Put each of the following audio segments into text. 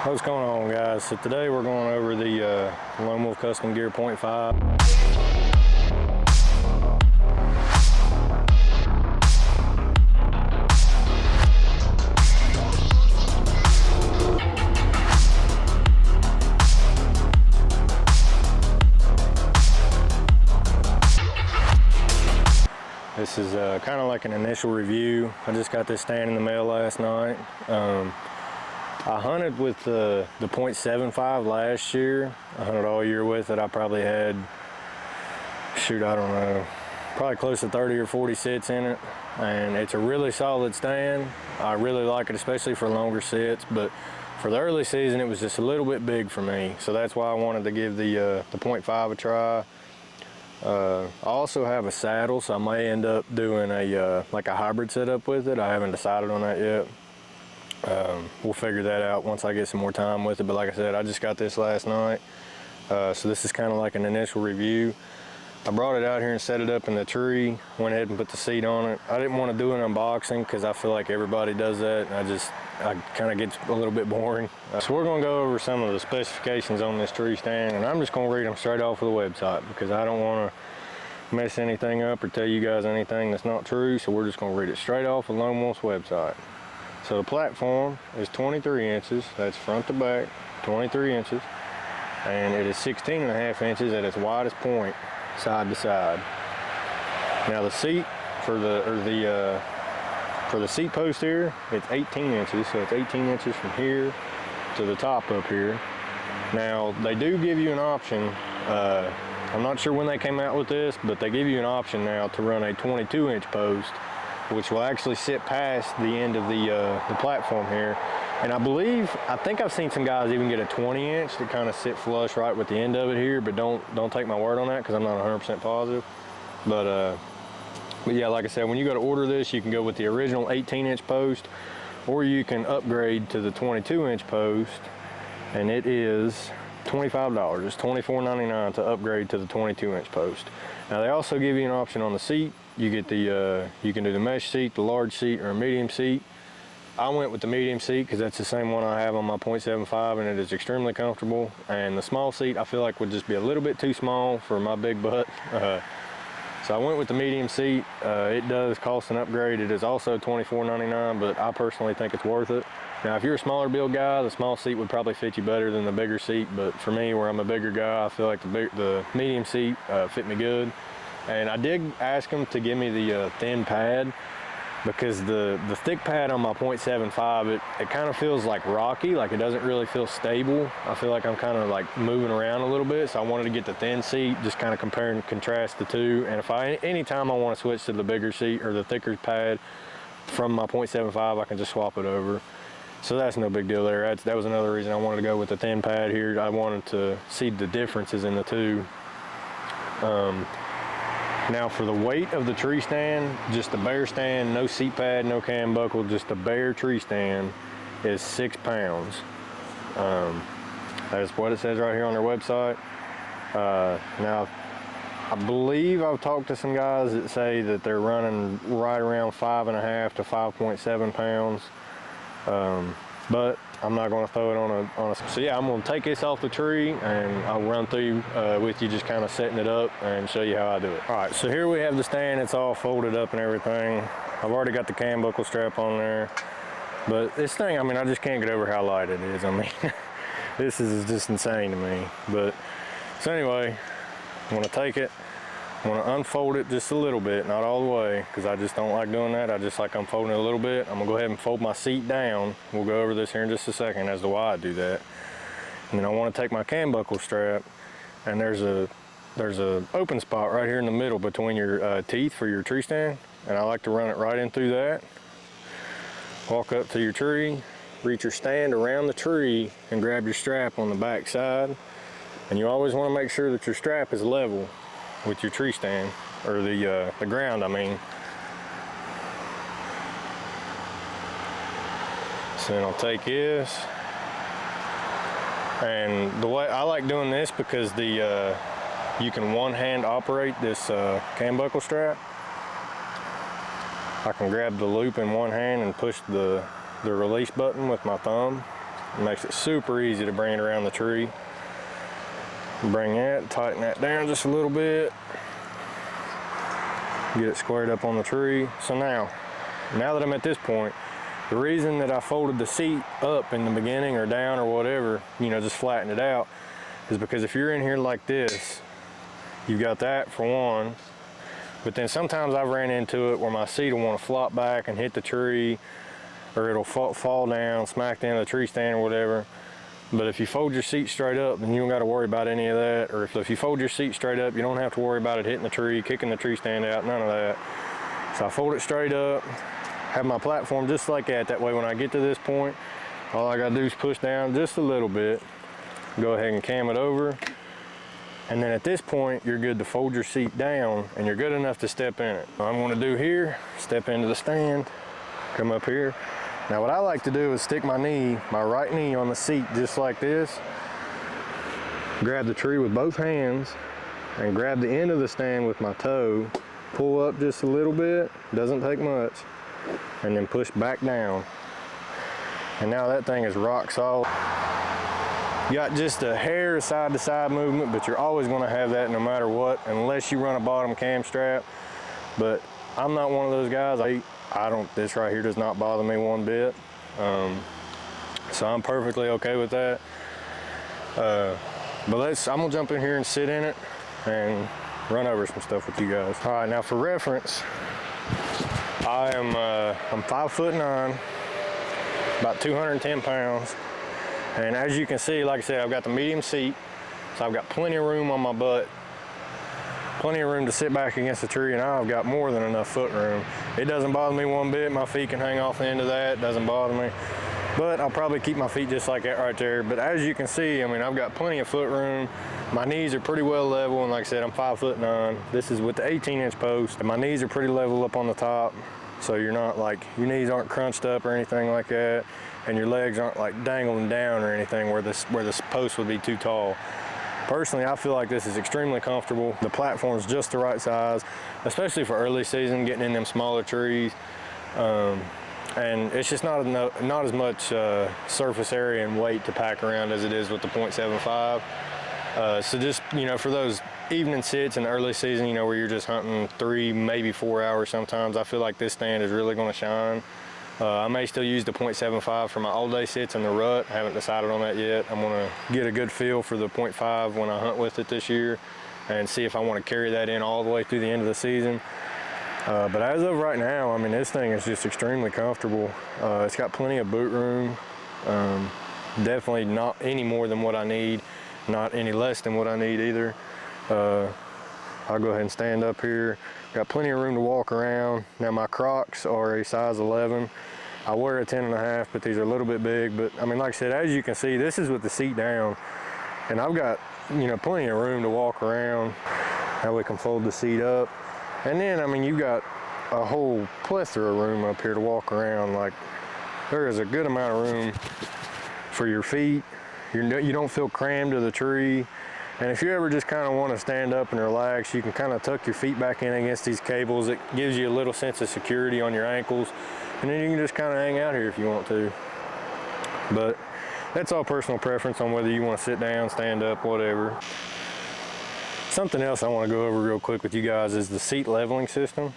What's going on, guys? So today we're going over the Lone Wolf Custom Gear .5. This is kind of like an initial review. I just got this stand in the mail last night. I hunted with the .75 last year. I hunted all year with it. I probably had, shoot, I don't know, probably close to 30 or 40 sits in it. And it's a really solid stand. I really like it, especially for longer sits, but for the early season, it was just a little bit big for me. So that's why I wanted to give the .5 a try. I also have a saddle, so I may end up doing like a hybrid setup with it. I haven't decided on that yet. We'll figure that out once I get some more time with it, but like I said, I just got this last night, so this is kind of like an initial review. I brought it out here and set it up in the tree, went ahead and put the seat on it. I didn't want to do an unboxing because I feel like everybody does that, and I kind of get a little bit boring. So we're going to go over some of the specifications on this tree stand, and I'm just going to read them straight off of the website because I don't want to mess anything up or tell you guys anything that's not true, so we're just going to read it straight off of Lone Wolf's website. So the platform is 23 inches, that's front to back, 23 inches, and it is 16.5 inches at its widest point, side to side. Now the seat for the seat post here, it's 18 inches, so it's 18 inches from here to the top up here. Now they do give you an option, I'm not sure when they came out with this, but they give you an option now to run a 22-inch post, which will actually sit past the end of the platform here. And I think I've seen some guys even get a 20-inch to kind of sit flush right with the end of it here, but don't take my word on that because I'm not 100% positive. But yeah, like I said, when you go to order this, you can go with the original 18-inch post, or you can upgrade to the 22-inch post, and it is $25. It's $24.99 to upgrade to the 22-inch post. Now they also give you an option on the seat. You get the you can do the mesh seat, the large seat, or a medium seat. I went with the medium seat because that's the same one I have on my .75, and it is extremely comfortable. And the small seat I feel like would just be a little bit too small for my big butt. So I went with the medium seat. It does cost an upgrade. It is also $24.99, but I personally think it's worth it. Now, if you're a smaller build guy, the small seat would probably fit you better than the bigger seat. But for me, where I'm a bigger guy, I feel like the medium seat fit me good. And I did ask them to give me the thin pad because the thick pad on my .75, it kind of feels like rocky, like it doesn't really feel stable. I feel like I'm kind of like moving around a little bit, so I wanted to get the thin seat, just kind of compare and contrast the two. And if anytime I want to switch to the bigger seat or the thicker pad from my .75, I can just swap it over. So that's no big deal there. That was another reason I wanted to go with the thin pad here. I wanted to see the differences in the two. Now for the weight of the tree stand, just the bare stand, no seat pad, no cam buckle, just the bare tree stand is 6 pounds. That's what it says right here on their website. Now, I believe I've talked to some guys that say that they're running right around 5.5 to 5.7 pounds. But I'm not going to throw it on a. So yeah, I'm going to take this off the tree and I'll run through with you, just kind of setting it up and show you how I do it. All right, so here we have the stand. It's all folded up and everything. I've already got the cam buckle strap on there. But this thing, I mean, I just can't get over how light it is. I mean, this is just insane to me. But so anyway, I'm going to take it. I'm going to unfold it just a little bit, not all the way, because I just don't like doing that. I just like unfolding it a little bit. I'm going to go ahead and fold my seat down. We'll go over this here in just a second as to why I do that. And then I want to take my cam buckle strap, and there's a open spot right here in the middle between your teeth for your tree stand, and I like to run it right in through that. Walk up to your tree, reach your stand around the tree, and grab your strap on the back side. And you always want to make sure that your strap is level with your tree stand, or the ground, I mean. So then I'll take this, and the way I like doing this, because you can one-hand operate this cam buckle strap. I can grab the loop in one hand and push the release button with my thumb, It makes it super easy to bring it around the tree. Bring that, tighten that down just a little bit. Get it squared up on the tree. So now that I'm at this point, the reason that I folded the seat up in the beginning or down or whatever, you know, just flatten it out, is because if you're in here like this, you've got that for one, but then sometimes I've ran into it where my seat will want to flop back and hit the tree, or it'll fall down, smack the end of the tree stand or whatever. But if you fold your seat straight up, then you don't got to worry about any of that. Or if you fold your seat straight up, you don't have to worry about it hitting the tree, kicking the tree stand out, none of that. So I fold it straight up, have my platform just like that. That way when I get to this point, all I got to do is push down just a little bit, go ahead and cam it over. And then at this point, you're good to fold your seat down and you're good enough to step in it. What I'm going to do here, step into the stand, come up here. Now what I like to do is stick my right knee on the seat just like this, grab the tree with both hands and grab the end of the stand with my toe, pull up just a little bit, doesn't take much, and then push back down. And now that thing is rock solid. You got just a hair side to side movement, but you're always going to have that no matter what, unless you run a bottom cam strap. But I'm not one of those guys. This right here does not bother me one bit. So I'm perfectly okay with that. But I'm gonna jump in here and sit in it and run over some stuff with you guys. All right, now for reference, I'm 5'9", about 210 pounds. And as you can see, like I said, I've got the medium seat, so I've got plenty of room on my butt, plenty of room to sit back against the tree, and I've got more than enough foot room. It doesn't bother me one bit. My feet can hang off the end of that. It doesn't bother me. But I'll probably keep my feet just like that right there. But as you can see, I mean, I've got plenty of foot room. My knees are pretty well level, and like I said, I'm 5'9". This is with the 18-inch post, and my knees are pretty level up on the top. So you're not like, your knees aren't crunched up or anything like that, and your legs aren't like dangling down or anything where this post would be too tall. Personally, I feel like this is extremely comfortable. The platform's just the right size, especially for early season, getting in them smaller trees. And it's just not as much surface area and weight to pack around as it is with the .75. So just, you know, for those evening sits in the early season, you know, where you're just hunting 3, maybe 4 hours sometimes, I feel like this stand is really going to shine. I may still use the .75 for my all-day sits in the rut. I haven't decided on that yet. I'm going to get a good feel for the .5 when I hunt with it this year and see if I want to carry that in all the way through the end of the season. But as of right now, I mean, this thing is just extremely comfortable. It's got plenty of boot room. Definitely not any more than what I need, not any less than what I need either. I'll go ahead and stand up here. Got plenty of room to walk around. Now my Crocs are a size 11. I wear a 10.5, but these are a little bit big. But I mean, like I said, as you can see, this is with the seat down, and I've got, you know, plenty of room to walk around. Now we can fold the seat up, and then I mean, you got a whole plethora of room up here to walk around. Like, there is a good amount of room for your feet. You don't feel crammed to the tree. And if you ever just kind of want to stand up and relax, you can kind of tuck your feet back in against these cables. It gives you a little sense of security on your ankles. And then you can just kind of hang out here if you want to. But that's all personal preference on whether you want to sit down, stand up, whatever. Something else I want to go over real quick with you guys is the seat leveling system.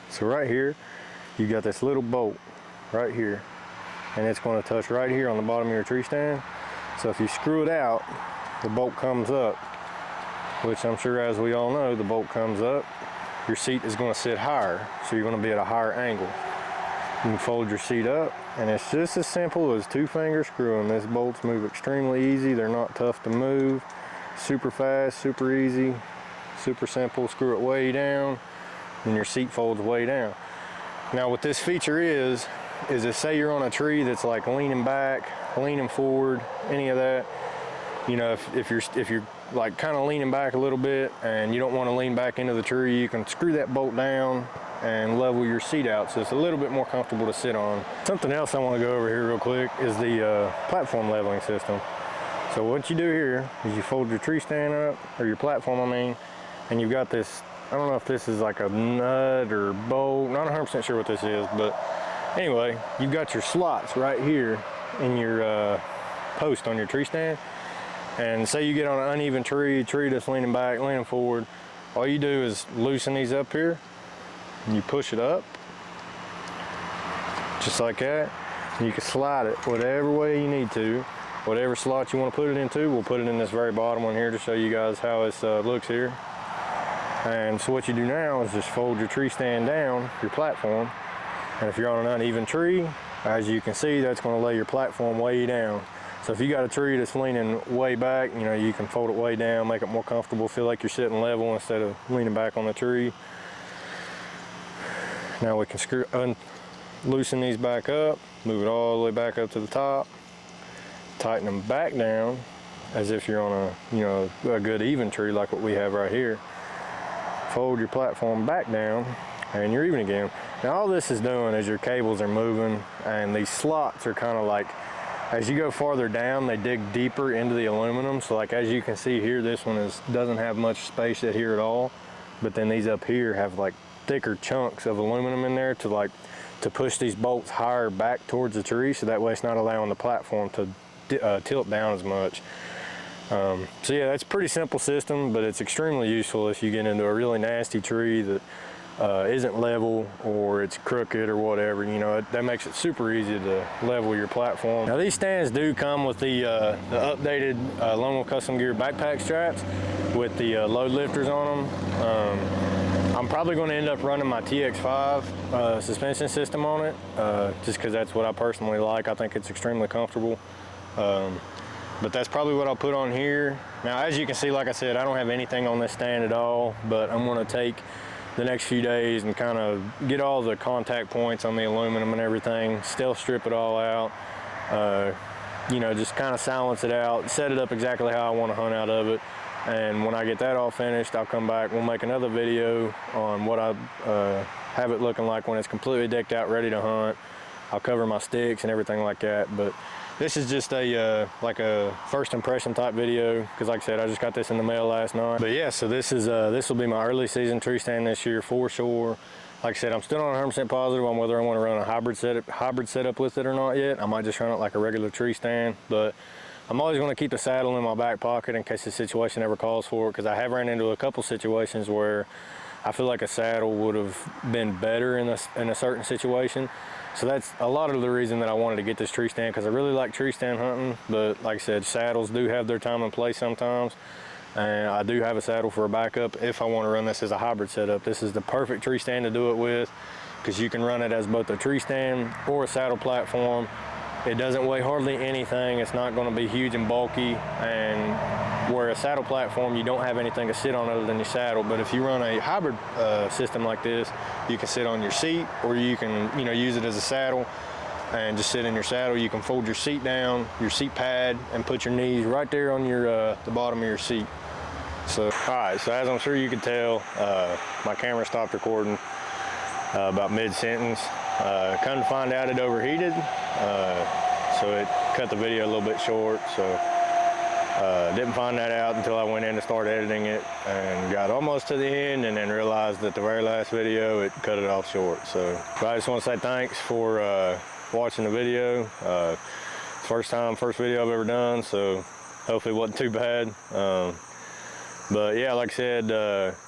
So right here, you got this little bolt right here. And it's going to touch right here on the bottom of your tree stand. So if you screw it out, the bolt comes up, which I'm sure, as we all know, the bolt comes up, your seat is going to sit higher, so you're going to be at a higher angle. You can fold your seat up, and it's just as simple as 2-finger screwing. These bolts move extremely easy. They're not tough to move. Super fast, super easy, super simple. Screw it way down, and your seat folds way down. Now what this feature is that say you're on a tree that's like leaning back, leaning forward, any of that, you know, if you're like kind of leaning back a little bit and you don't want to lean back into the tree, you can screw that bolt down and level your seat out so it's a little bit more comfortable to sit on. Something else I want to go over here real quick is the platform leveling system. So what you do here is you fold your tree stand up, or your platform, I mean, and you've got this, I don't know if this is like a nut or bolt, not 100% sure what this is, but anyway, you've got your slots right here in your post on your tree stand. And say you get on an uneven tree that's leaning back, leaning forward, all you do is loosen these up here, and you push it up, just like that. And you can slide it whatever way you need to, whatever slot you want to put it into. We'll put it in this very bottom one here to show you guys how it looks here. And so what you do now is just fold your tree stand down, your platform, and if you're on an uneven tree, as you can see, that's going to lay your platform way down. So if you got a tree that's leaning way back, you know, you can fold it way down, make it more comfortable, feel like you're sitting level instead of leaning back on the tree. Now we can loosen these back up, move it all the way back up to the top, tighten them back down as if you're on a, you know, a good even tree like what we have right here. Fold your platform back down and you're even again. Now all this is doing is your cables are moving, and these slots are kind of like, as you go farther down, they dig deeper into the aluminum. So like as you can see here, this one doesn't have much space at here at all. But then these up here have like thicker chunks of aluminum in there to push these bolts higher back towards the tree. So that way it's not allowing the platform to tilt down as much. So yeah, that's a pretty simple system, but it's extremely useful if you get into a really nasty tree that isn't level or it's crooked or whatever. You know, that makes it super easy to level your platform. Now these stands do come with the updated Lone Wolf Custom Gear backpack straps with the load lifters on them. I'm probably going to end up running my TX5 suspension system on it, just because that's what I personally like. I think it's extremely comfortable. But that's probably what I'll put on here. Now, as you can see, like I said, I don't have anything on this stand at all, but I'm going to take the next few days and kind of get all the contact points on the aluminum and everything, stealth strip it all out, you know, just kind of silence it out, set it up exactly how I want to hunt out of it. And when I get that all finished, I'll come back, we'll make another video on what I have it looking like when it's completely decked out, ready to hunt. I'll cover my sticks and everything like that. But this is just a like a first impression type video, because like I said, I just got this in the mail last night. But yeah, so this will be my early season tree stand this year for sure. Like I said, I'm still not 100% positive on whether I want to run a hybrid setup with it or not yet. I might just run it like a regular tree stand, but I'm always going to keep the saddle in my back pocket in case the situation ever calls for it, because I have ran into a couple situations where I feel like a saddle would have been better in a certain situation. So that's a lot of the reason that I wanted to get this tree stand, because I really like tree stand hunting. But like I said, saddles do have their time and place sometimes. And I do have a saddle for a backup if I want to run this as a hybrid setup. This is the perfect tree stand to do it with, because you can run it as both a tree stand or a saddle platform. It doesn't weigh hardly anything. It's not going to be huge and bulky. And where a saddle platform, you don't have anything to sit on other than your saddle. But if you run a hybrid system like this, you can sit on your seat, or you can, you know, use it as a saddle and just sit in your saddle. You can fold your seat down, your seat pad, and put your knees right there on your the bottom of your seat. So, all right. So as I'm sure you can tell, my camera stopped recording about mid-sentence. Come to find out, it overheated, so it cut the video a little bit short. So didn't find that out until I went in to start editing it, and got almost to the end, and then realized that the very last video it cut it off short. So I just want to say thanks for watching the video. First video I've ever done, so hopefully it wasn't too bad. But yeah, like I said,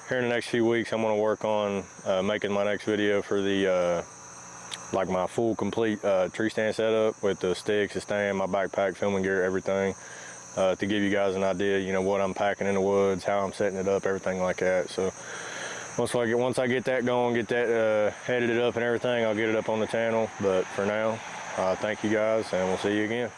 here in the next few weeks, I'm going to work on making my next video for the like my full complete tree stand setup with the sticks, the stand, my backpack, filming gear, everything, to give you guys an idea, you know, what I'm packing in the woods, how I'm setting it up, everything like that. So once I get that going, get that edited up and everything, I'll get it up on the channel. But for now, thank you guys, and we'll see you again.